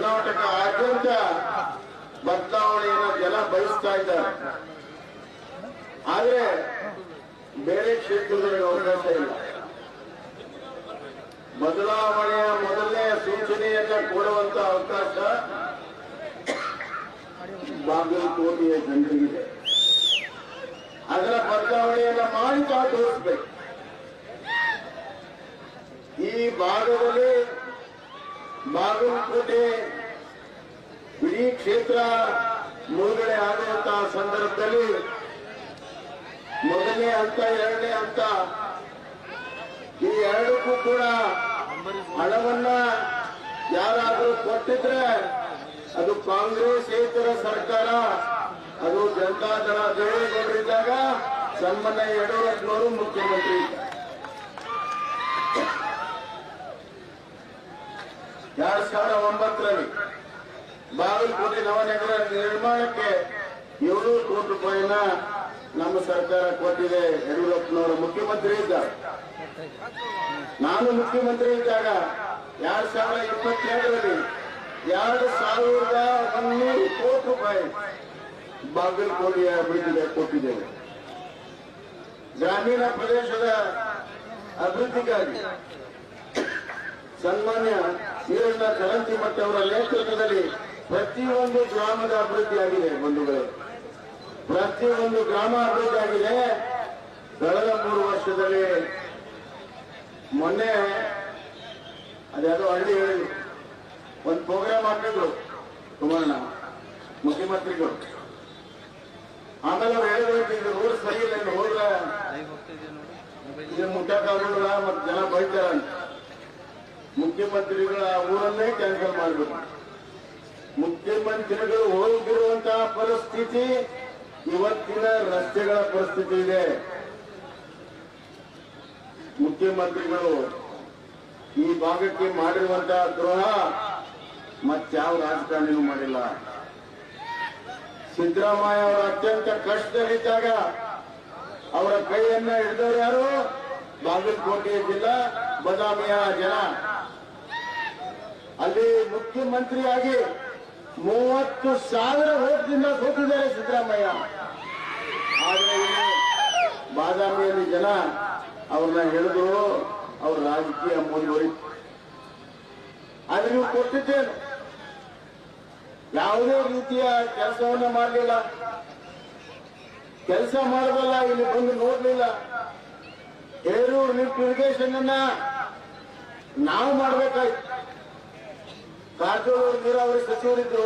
ಕರ್ನಾಟಕದಾದ್ಯಂತ ಬದಲಾವಣೆಯನ್ನು ಜನ ಬಯಸ್ತಾ ಇದ್ದಾರೆ. ಆದ್ರೆ ಬೇರೆ ಕ್ಷೇತ್ರಗಳಿಗೆ ಅವಕಾಶ ಇಲ್ಲ. ಬದಲಾವಣೆಯ ಮೊದಲನೇ ಸೂಚನೆಯನ್ನ ಕೊಡುವಂತ ಅವಕಾಶ ಬಾಗಲಕೋಟೆಯ ಜನರಿಗಿದೆ. ಅದರ ಬದಲಾವಣೆಯನ್ನ ಮಾಡಿ ತಾವು ತೋರಿಸಬೇಕು. ಈ ಭಾಗದಲ್ಲಿ ಬಾಗಲಕೋಟೆ ಇಡೀ ಕ್ಷೇತ್ರ ಮುಳುಗಡೆ ಆಗುವಂತಹ ಸಂದರ್ಭದಲ್ಲಿ ಮೊದಲನೇ ಹಂತ, ಎರಡನೇ ಹಂತ ಈ ಎರಡಕ್ಕೂ ಕೂಡ ಹಣವನ್ನ ಯಾರಾದರೂ ಕೊಟ್ಟಿದ್ರೆ ಅದು ಕಾಂಗ್ರೆಸ್ಸೇತರ ಸರ್ಕಾರ, ಅದು ಜನತಾದಳ ದೇವೇಗೌಡರಿದ್ದಾಗ ಸನ್ಮಾನ್ಯ ಯಡಿಯೂರಪ್ಪನವರು ಮುಖ್ಯಮಂತ್ರಿ. 2009ರಲ್ಲಿ ಬಾಗಲಕೋಟೆ ನವನಗರ ನಿರ್ಮಾಣಕ್ಕೆ 700 ಕೋಟಿ ರೂಪಾಯಿನ ನಮ್ಮ ಸರ್ಕಾರ ಕೊಟ್ಟಿದೆ. ಯಡಿಯೂರಪ್ಪನವರು ಮುಖ್ಯಮಂತ್ರಿ ಇದ್ದಾಗ, ನಾನು ಮುಖ್ಯಮಂತ್ರಿ ಇದ್ದಾಗ 2022ರಲ್ಲಿ 2100 ಕೋಟಿ ರೂಪಾಯಿ ಬಾಗಲಕೋಟೆಯ ಅಭಿವೃದ್ಧಿಗೆ ಕೊಟ್ಟಿದ್ದೇವೆ. ಗ್ರಾಮೀಣ ಪ್ರದೇಶದ ಅಭಿವೃದ್ಧಿಗಾಗಿ ಸನ್ಮಾನ್ಯ ಈರಣ್ಣ ಕರಂತಿಮಠ ಅವರ ನೇತೃತ್ವದಲ್ಲಿ ಪ್ರತಿಯೊಂದು ಗ್ರಾಮದ ಅಭಿವೃದ್ಧಿ ಆಗಿದೆ. ಬಂಧುಗಳೇ, ಪ್ರತಿಯೊಂದು ಗ್ರಾಮ ಅಭಿವೃದ್ಧಿ ಆಗಿದೆ. ಕಳೆದ 3 ವರ್ಷದಲ್ಲಿ ಮೊನ್ನೆ ಅದ್ಯಾವುದೋ ಹಳ್ಳಿ ಒಂದು ಪ್ರೋಗ್ರಾಮ್ ಹಾಕಿದ್ರು ಕುಮಾರಣ್ಣ ಮುಖ್ಯಮಂತ್ರಿಗಳು. ಆಮೇಲೆ ಅವ್ರು ಹೇಳಿದ್ರು ರೋಡ್ ಸರಿ ಇಲ್ಲ, ಇನ್ನು ಹೋದ್ರ ಇದನ್ನು ಮುಟ್ಟಕ್ಕಾಗಲ್ಲ ಮತ್ತೆ ಜನ ಬೈತಾರ ಅಂತ. ಮುಖ್ಯಮಂತ್ರಿಗಳ ಊರನ್ನೇ ಕ್ಯಾನ್ಸಲ್ ಮಾಡಬೇಕು. ಮುಖ್ಯಮಂತ್ರಿಗಳು ಹೋಗಿರುವಂತಹ ಪರಿಸ್ಥಿತಿ ಇವತ್ತಿನ ರಸ್ತೆಗಳ ಪರಿಸ್ಥಿತಿ ಇದೆ. ಮುಖ್ಯಮಂತ್ರಿಗಳು ಈ ಭಾಗಕ್ಕೆ ಮಾಡಿರುವಂತಹ ದ್ರೋಹ ಮತ್ತಾವ ರಾಜಕಾರಣಿನೂ ಮಾಡಿಲ್ಲ. ಸಿದ್ದರಾಮಯ್ಯ ಅವರು ಅತ್ಯಂತ ಕಷ್ಟದಲ್ಲಿದ್ದಾಗ ಅವರ ಕೈಯನ್ನ ಹಿಡಿದವರು ಯಾರು? ಬಾಗಲಕೋಟೆ ಜಿಲ್ಲಾ ಬದಾಮಿಯ ಜನ. ಅಲ್ಲಿ ಮುಖ್ಯಮಂತ್ರಿಯಾಗಿ 30,000 ವೋಟ್ದಿಂದ ಸೋತಿದ್ದಾರೆ ಸಿದ್ದರಾಮಯ್ಯ. ಆದರೆ ಬಾದಾಮಿಯಲ್ಲಿ ಜನ ಅವ್ರನ್ನ ಹಿಡಿದ್ರು, ಅವ್ರ ರಾಜಕೀಯ ಮುಂದುವರಿತು. ಆದ್ರೆ ನೀವು ಕೊಟ್ಟಿದ್ದೇನು? ಯಾವುದೇ ರೀತಿಯ ಕೆಲಸವನ್ನ ಮಾಡಲಿಲ್ಲ. ಕೆಲಸ ಮಾಡಬಲ್ಲ, ಇಲ್ಲಿ ಬಂದು ನೋಡ್ಲಿಲ್ಲ. ಹೇರೂರು ಲಿಫ್ಟ್ ಇರಿಗೇಷನ್ ಅನ್ನ ನಾವು ಮಾಡಬೇಕಾಯ್ತು. ಕಾರಜೋಳ ನೀರಾವರಿ ಸಚಿವರಿದ್ದು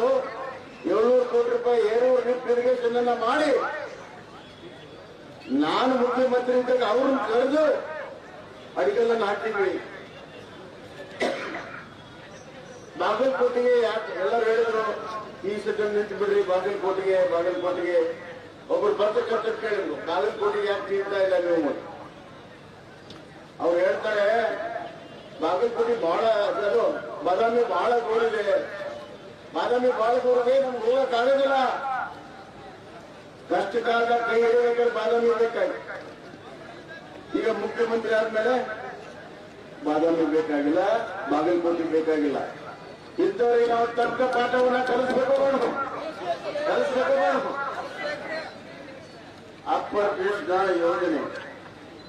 700 ಕೋಟಿ ರೂಪಾಯಿ ಹೇರೂರು ಲಿಫ್ಟ್ ಇರಿಗೇಷನ್ ಅನ್ನ ಮಾಡಿ ನಾನು ಮುಖ್ಯಮಂತ್ರಿ ಇದ್ದಾಗ ಅವ್ರನ್ನ ಕರೆದು ಅಡಿಗೆಲ್ಲ ಹಾಕಿದ್ವಿ. ಬಾಗಲಕೋಟೆಗೆ ಯಾಕೆ ಎಲ್ಲರೂ ಹೇಳಿದ್ರು ಈ ಸತಿ ನಿಂತು ಬಿಡ್ರಿ ಬಾಗಲಕೋಟೆಗೆ. ಒಬ್ರು ಬರ್ತಕ್ಕಂಥ ಕೇಳಿದ್ರು ಬಾಗಲಕೋಟೆಗೆ ಯಾಕೆ ನಿಂತಾ ಇಲ್ಲ ನೀವು? ಅವ್ರು ಹೇಳ್ತಾರೆ ಬಾಗಲಕೋಟೆ ಬಹಳ ಅದು ಬಾದಾಮಿ ಬಹಳ ದೂರಿದೆ, ಬಾದಾಮಿ ಬಹಳ ದೂರಿದೆ, ನಮ್ಗೆ ಹೋಗಕ್ಕಾಗೋದಿಲ್ಲ. ಕಷ್ಟ ಕಾಲದ ಕೈ ಹಿಡಿಬೇಕಾದ್ರೆ ಬಾದಾಮಿ ಬೇಕಾಗಿ. ಈಗ ಮುಖ್ಯಮಂತ್ರಿ ಆದ್ಮೇಲೆ ಬಾದಾಮಿ ಬೇಕಾಗಿಲ್ಲ, ಬಾಗಲಕೋಟೆ ಬೇಕಾಗಿಲ್ಲ. ಇಂಥವ್ರಿಗೆ ನಾವು ತಕ್ಕ ಪಾಠವನ್ನ ಕಲಿಸ್ಬೇಕು. ಅಪ್ಪರ್ ಕೃಷ್ಣ ಯೋಜನೆ